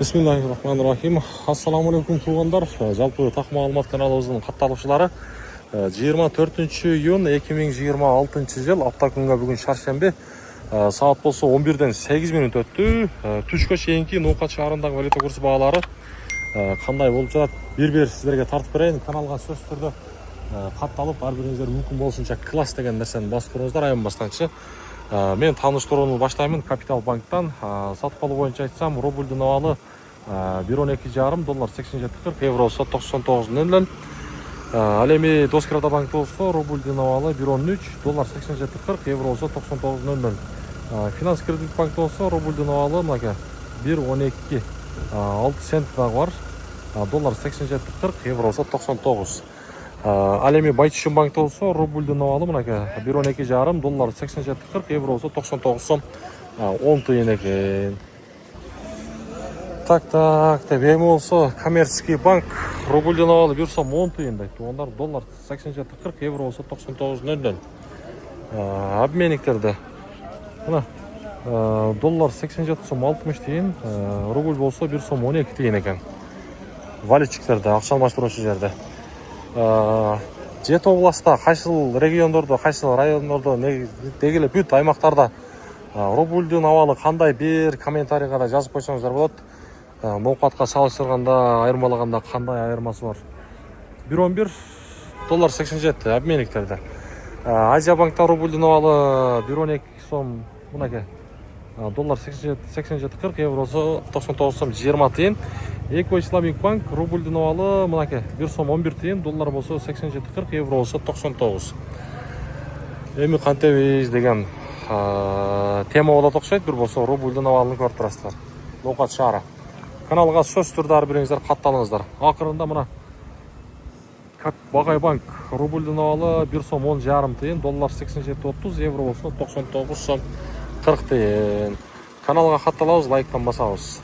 Bismillahirrahmanirrahim. Assalamu alaikum туғандар. Жалпы тақ маалымат каналыбыздың катталуучулары 24 июнь 2026 жыл аптакүнгө бүгүн шаршембе саат болсо 11-ден 8 минут өттү. Түшкө чейинки Ноокат шаарындагы валюта курсу баалары кандай болуп жатат бир сиздерге тартып берейин. Каналга сөзсүз түрдө катталып ар бириңиздер мүмкүн болушунча класс деген нерсени басып туруңуздар аянбастанчы. Мен тааныштырууну баштаймын Капитал банктан. Сатып алуу боюнча айтсам, рубльдун абалы $1.12,5, 87.40, евросы 99.00. Ал эми Доскрада банкта болсо рубльдун абалы $1.13, 87.40, евросы 99.00. Финанс кредит банкта болсо рубльдун абалы мынакей $1.12, 6 цент дагы бар, $87.40, евросы 99. Ал эми Байтишин банкта болсо рубльдун абалы мынакей $1.12,5, 87.40, евросы 99 сом 10 тыйын экен. Так, эми болсо Коммерческий банк рубльдун абалы 1 сом 10 тыйын дейт. Туугандар, $87.40, евросы 99.00. Обменниктерде мына $87 сом 60 тыйын, рубль болсо 1 сом 12 тыйын экен. Валютчиктерде, акча алмаштыруучу жерде. Жети областта, кайсыл региондордо, кайсыл райондордо, деги эле бүт аймактарда рубльдун абалы кандай бир комментарийга да жазып койсоңуздар болот. Ноокатка салыштырганда, айырмалаганда кандай айырмасы бар? $1.11, $87 обменниктерде. Азия банкта рубльдун абалы 1.12 сом, мынакей $87.40, евросы 99 сом 20 тыйын. Эко Исламик банк рубльдун абалы мынакей 1 сом 11 тыйын, доллар болсо 87.40, евросы 99. Эми кантебиз деген тема болот окшойт, бир болсо рубльдун абалын көрүп турасыздар. Ноокат шаары. Каналга сөзсүз түрдө ар бириңиздер катталыңыздар. Акырында мына Багай банк рубльдун абалы 1 сом 10,5 тыйын, доллар 87.30, евро болсо 99 сом 40 тыйын. Каналга катталабыз, лайктан басабыз.